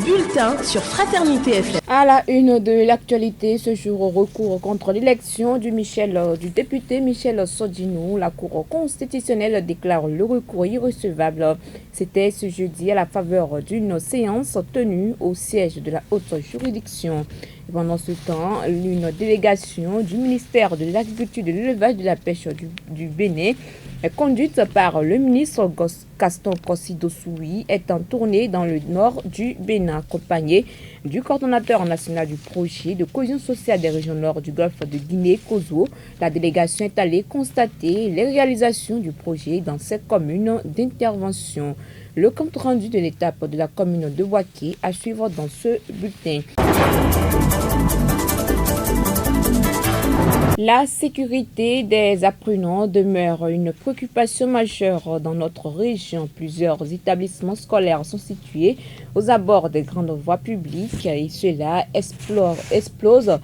bulletin sur Fraternité FM. À la une de l'actualité, ce jour au recours contre l'élection du député Michel Sodinou, la Cour constitutionnelle déclare le recours irrecevable. C'était ce jeudi à la faveur d'une séance tenue au siège de la haute juridiction. Et pendant ce temps, une délégation du ministère de l'Agriculture, de l'Élevage et de la Pêche du Bénin, conduite par le ministre Gaston Kossi Dossoui, est en tournée dans le nord du Bénin, accompagné du coordonnateur national du projet de cohésion sociale des régions nord du golfe de Guinée, Kozo. La délégation est allée constater les réalisations du projet dans cette commune d'intervention. Le compte rendu de l'étape de la commune de Waké à suivre dans ce bulletin. La sécurité des apprenants demeure une préoccupation majeure dans notre région. Plusieurs établissements scolaires sont situés aux abords des grandes voies publiques et cela expose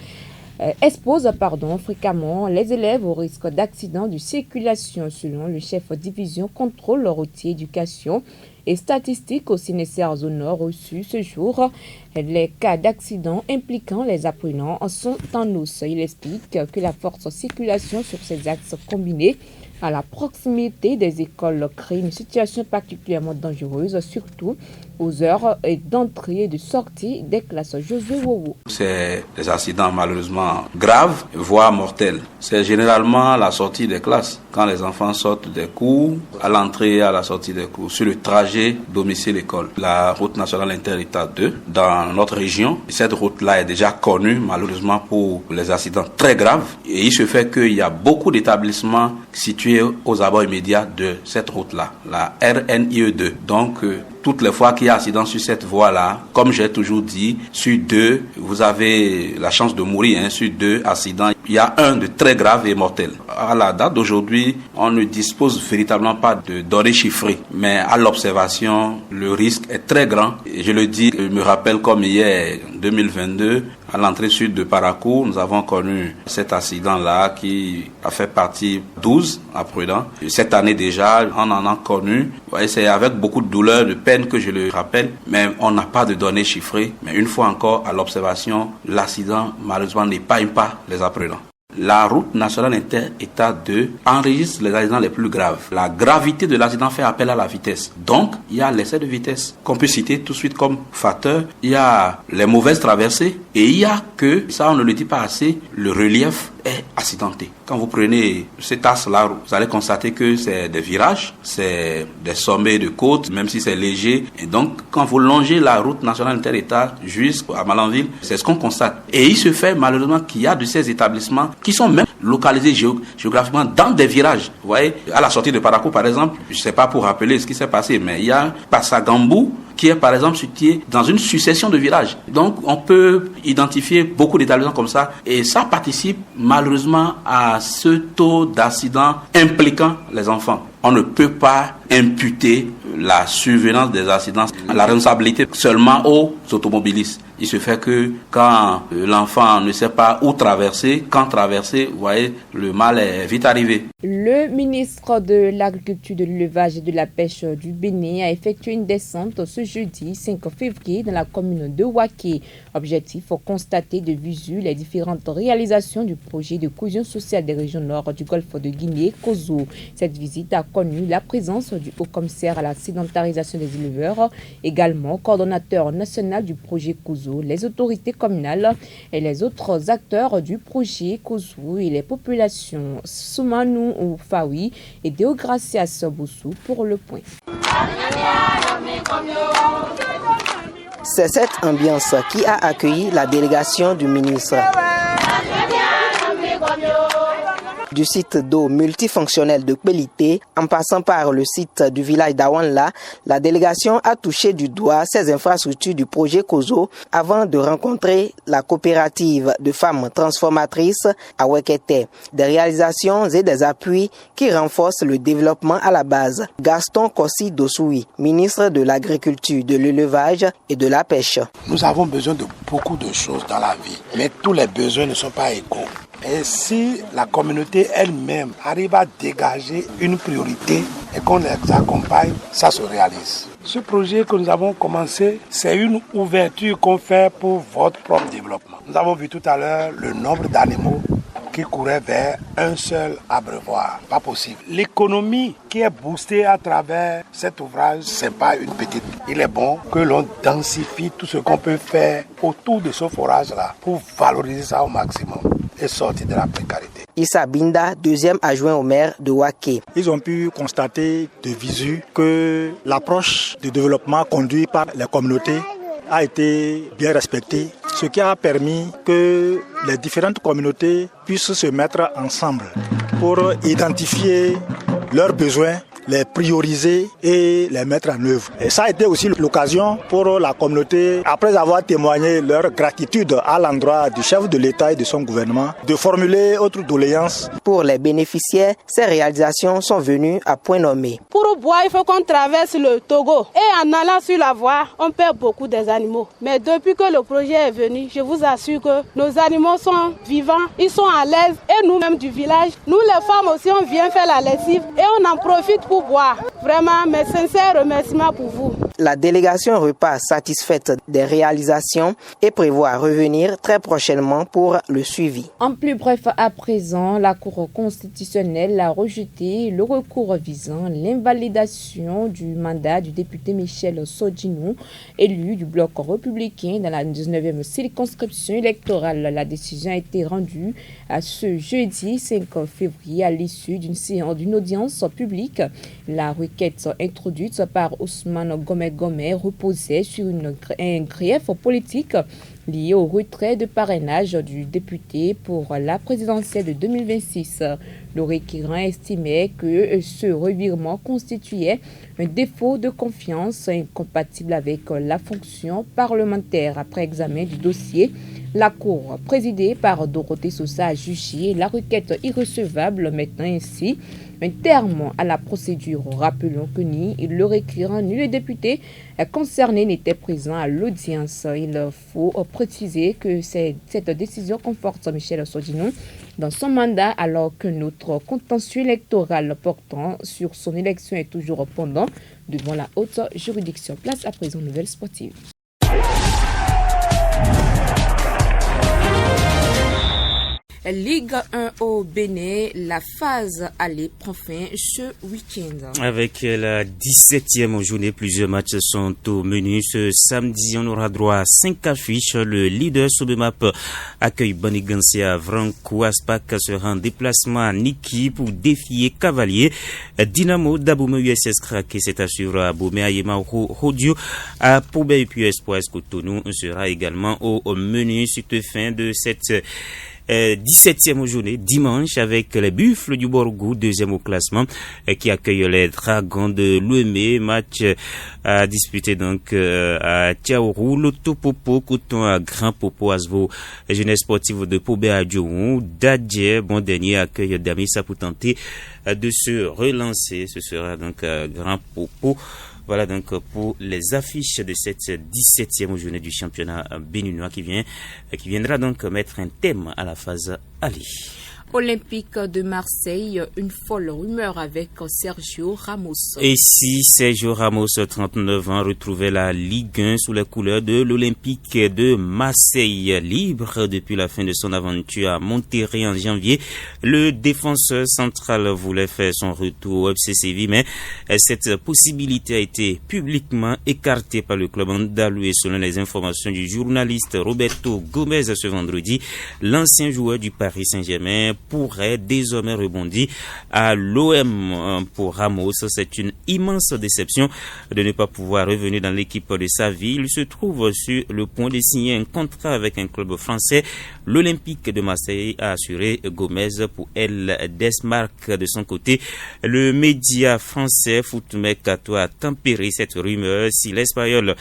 fréquemment les élèves au risque d'accidents de circulation, selon le chef division contrôle routier éducation et statistiques au CNSR au Nord reçu ce jour. Les cas d'accidents impliquant les apprenants sont en hausse. Il explique que la forte circulation sur ces axes combinés à la proximité des écoles crée une situation particulièrement dangereuse, surtout aux heures d'entrée et de sortie des classes. Josué Wowo. C'est des accidents malheureusement graves, voire mortels. C'est généralement à la sortie des classes, quand les enfants sortent des cours, à l'entrée et à la sortie des cours, sur le trajet domicile-école. La route nationale inter-État 2, dans notre région, cette route-là est déjà connue malheureusement pour les accidents très graves. Et il se fait qu'il y a beaucoup d'établissements situés aux abords immédiats de cette route-là, la RNIE 2. Donc, toutes les fois qu'il y a accident sur cette voie-là, comme j'ai toujours dit, sur 2, vous avez la chance de mourir. Sur 2 accidents, il y a un de très grave et mortel. À la date d'aujourd'hui, on ne dispose véritablement pas de données chiffrées, mais à l'observation, le risque est très grand. Et je le dis, je me rappelle comme hier, 2022, à l'entrée sud de Parakou, nous avons connu cet accident-là qui a fait partie 12 à Prudent. Cette année déjà, on en a connu. Ouais, c'est avec beaucoup de douleur, de peine que je le rappelle, mais on n'a pas de données chiffrées. Mais une fois encore, à l'observation, l'accident, malheureusement, n'épargne pas les apprenants. La route nationale inter-État 2 enregistre les accidents les plus graves. La gravité de l'accident fait appel à la vitesse. Donc, il y a l'excès de vitesse qu'on peut citer tout de suite comme facteur. Il y a les mauvaises traversées et il y a que, ça on ne le dit pas assez, le relief est accidenté. Quand vous prenez cet axe-là, vous allez constater que c'est des virages, c'est des sommets de côte, même si c'est léger. Et donc, quand vous longez la route nationale inter-État jusqu'à Malanville, c'est ce qu'on constate. Et il se fait malheureusement qu'il y a de ces établissements qui sont même localisés géographiquement dans des virages. Vous voyez, à la sortie de Parakou, par exemple, je ne sais pas pour rappeler ce qui s'est passé, mais il y a Passagambou, qui est par exemple situé dans une succession de villages. Donc on peut identifier beaucoup d'établissements comme ça et ça participe malheureusement à ce taux d'accidents impliquant les enfants. On ne peut pas imputer la survenance des accidents à la responsabilité seulement aux automobilistes. Il se fait que quand l'enfant ne sait pas où traverser, quand traverser, vous voyez, le mal est vite arrivé. Le ministre de l'Agriculture, de l'Élevage et de la Pêche du Bénin a effectué une descente ce jeudi 5 février dans la commune de Waké. Objectif, constater de visu les différentes réalisations du projet de cohésion sociale des régions nord du golfe de Guinée, Kozo. Cette visite a connu la présence du haut-commissaire à la sédentarisation des éleveurs, également coordonnateur national du projet Kozo, les autorités communales et les autres acteurs du projet Kozo et les populations. Soumanou Fawi et Deogracias Boussou pour le point. C'est cette ambiance qui a accueilli la délégation du ministre. Du site d'eau multifonctionnel de Kbelité, en passant par le site du village d'Awanla, la délégation a touché du doigt ces infrastructures du projet Kozo avant de rencontrer la coopérative de femmes transformatrices à Wekete. Des réalisations et des appuis qui renforcent le développement à la base. Gaston Kossi Dossoui, ministre de l'Agriculture, de l'Élevage et de la Pêche. Nous avons besoin de beaucoup de choses dans la vie, mais tous les besoins ne sont pas égaux. Et si la communauté elle-même arrive à dégager une priorité et qu'on les accompagne, ça se réalise. Ce projet que nous avons commencé, c'est une ouverture qu'on fait pour votre propre développement. Nous avons vu tout à l'heure le nombre d'animaux qui couraient vers un seul abreuvoir. Pas possible. L'économie qui est boostée à travers cet ouvrage, c'est pas une petite. Il est bon que l'on densifie tout ce qu'on peut faire autour de ce forage-là pour valoriser ça au maximum et sortir de la précarité. Issa Binda, deuxième adjoint au maire de Waké. Ils ont pu constater de visu que l'approche de développement conduite par les communautés a été bien respectée, ce qui a permis que les différentes communautés puissent se mettre ensemble pour identifier leurs besoins, les prioriser et les mettre en œuvre. Et ça a été aussi l'occasion pour la communauté, après avoir témoigné leur gratitude à l'endroit du chef de l'État et de son gouvernement, de formuler autre doléance. Pour les bénéficiaires, ces réalisations sont venues à point nommé. Pour boire, il faut qu'on traverse le Togo. Et en allant sur la voie, on perd beaucoup des animaux. Mais depuis que le projet est venu, je vous assure que nos animaux sont vivants, ils sont à l'aise. Et nous-mêmes du village, nous les femmes aussi, on vient faire la lessive et on en profite pour boire. Vraiment, mes sincères remerciements pour vous. La délégation repart satisfaite des réalisations et prévoit revenir très prochainement pour le suivi. En plus bref, à présent, la Cour constitutionnelle a rejeté le recours visant l'invalidation du mandat du député Michel Sodjinou, élu du bloc républicain dans la 19e circonscription électorale. La décision a été rendue ce jeudi 5 février à l'issue d'une audience publique. La requête introduite par Ousmane Gomé reposait sur un grief politique lié au retrait de parrainage du député pour la présidentielle de 2026. Le requérant estimait que ce revirement constituait un défaut de confiance incompatible avec la fonction parlementaire. Après examen du dossier, la Cour, présidée par Dorothée Sosa, a jugé la requête irrecevable, mettant ainsi un terme à la procédure. Rappelons que ni le requérant ni le député concerné n'étaient présents à l'audience. Il faut préciser que cette décision conforte Michel Sodjinou dans son mandat alors qu'un autre contentieux électoral portant sur son élection est toujours pendant devant la haute juridiction. Place à présent nouvelles sportives. Ligue 1 au Bénin, la phase aller prend fin ce week-end. Avec la 17e journée, plusieurs matchs sont au menu. Ce samedi, on aura droit à 5 affiches. Le leader Sobemap accueille Banigansi à Vrankou. Aspak sera en déplacement à Niki pour défier Cavalier. Dynamo d'Abomey USS Krake s'est assuré à Abomey. Ayema Rodio à Poubé et puis Espoir Cotonou sera également au menu. Suite fin de cette 17e journée, dimanche, avec les Buffles du Borgou, deuxième au classement, qui accueillent les Dragons de Louémé. Match à disputer donc à Tiaourou, Lotopopo, Coton à Grand Popo, Asvo, jeunesse sportive de Pobé à Djourou. Dadje, bon dernier, accueille Damissa pour tenter de se relancer. Ce sera donc Grand Popo. Voilà donc pour les affiches de cette 17e journée du championnat béninois qui viendra donc mettre un thème à la phase aller. Olympique de Marseille, une folle rumeur avec Sergio Ramos. Et si Sergio Ramos, 39 ans, retrouvait la Ligue 1 sous les couleurs de l'Olympique de Marseille, libre depuis la fin de son aventure à Monterrey en janvier, le défenseur central voulait faire son retour au FC Séville, mais cette possibilité a été publiquement écartée par le club andalou et selon les informations du journaliste Roberto Gomez ce vendredi, l'ancien joueur du Paris Saint-Germain pourrait désormais rebondir à l'OM. Pour Ramos, c'est une immense déception de ne pas pouvoir revenir dans l'équipe de sa ville. Il se trouve sur le point de signer un contrat avec un club français. L'Olympique de Marseille a assuré Gomez pour El Desmarques. De son côté, le média français Footmercato a tempéré cette rumeur. Si l'Espagnol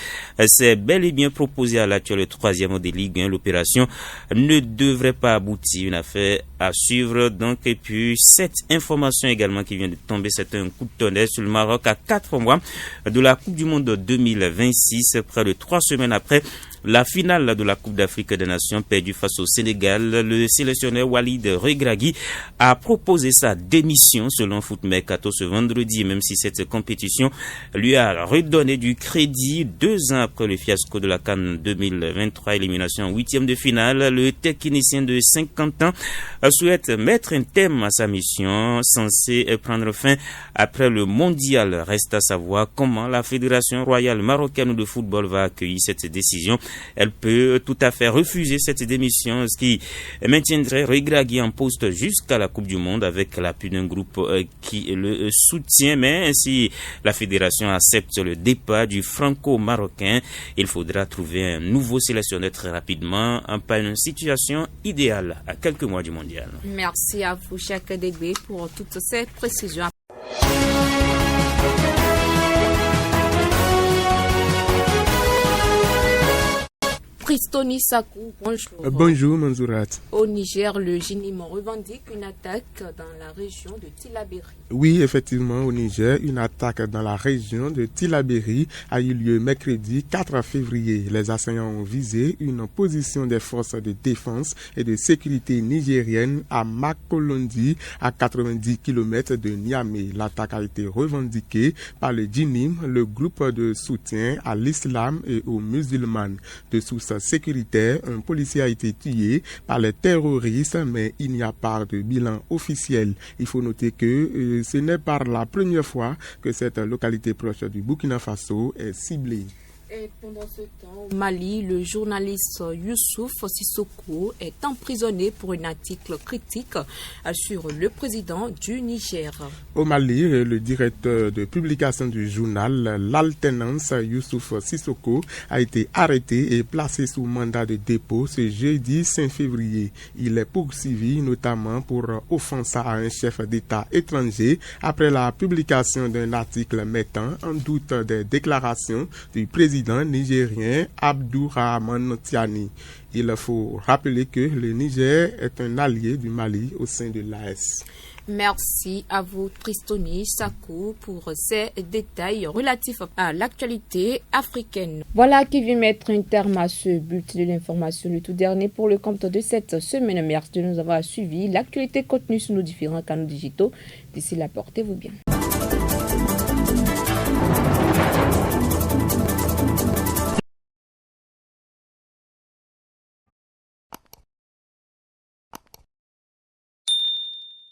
s'est bel et bien proposé à l'actuel 3e des Ligue 1, l'opération ne devrait pas aboutir. Une affaire à suivre donc. Et puis cette information également qui vient de tomber, c'est un coup de tonnerre sur le Maroc à 4 mois de la Coupe du Monde 2026, près de 3 semaines après la finale de la Coupe d'Afrique des Nations perdue face au Sénégal, le sélectionneur Walid Regragui a proposé sa démission selon Foot Mercato ce vendredi, même si cette compétition lui a redonné du crédit 2 ans après le fiasco de la CAN 2023, élimination en 8e de finale. Le technicien de 50 ans souhaite mettre un terme à sa mission censée prendre fin après le mondial. Reste à savoir comment la Fédération royale marocaine de football va accueillir cette décision. Elle peut tout à fait refuser cette démission, ce qui maintiendrait Regragui en poste jusqu'à la Coupe du Monde avec l'appui d'un groupe qui le soutient. Mais si la Fédération accepte le départ du franco-marocain, il faudra trouver un nouveau sélectionneur très rapidement, pas une situation idéale à quelques mois du mondial. Merci à vous, Cheikh Degbe, pour toutes ces précisions. Pristoni Sakou, bonjour. Bonjour Manzourat. Au Niger, le GINIM revendique une attaque dans la région de Tillabéri. Oui, effectivement, au Niger, une attaque dans la région de Tillabéri a eu lieu mercredi 4 février. Les assaillants ont visé une position des forces de défense et de sécurité nigériennes à Makolondi, à 90 km de Niamey. L'attaque a été revendiquée par le GINIM, le groupe de soutien à l'islam et aux musulmans. De sources sécuritaires, un policier a été tué par les terroristes, mais il n'y a pas de bilan officiel. Il faut noter que ce n'est pas la première fois que cette localité proche du Burkina Faso est ciblée. Et pendant ce temps, au Mali, le journaliste Youssouf Sissoko est emprisonné pour un article critique sur le président du Niger. Au Mali, le directeur de publication du journal, l'alternance Youssouf Sissoko, a été arrêté et placé sous mandat de dépôt ce jeudi 5 février. Il est poursuivi notamment pour offense à un chef d'État étranger après la publication d'un article mettant en doute des déclarations du président nigérien Abdourahmane Tiani. Il faut rappeler que le Niger est un allié du Mali au sein de l'AES. Merci à vous, Pristoni Sakou, pour ces détails relatifs à l'actualité africaine. Voilà qui vient mettre un terme à ce but de l'information, le tout dernier pour le compte de cette semaine. Merci de nous avoir suivis. L'actualité contenue sur nos différents canaux digitaux. D'ici là, portez-vous bien.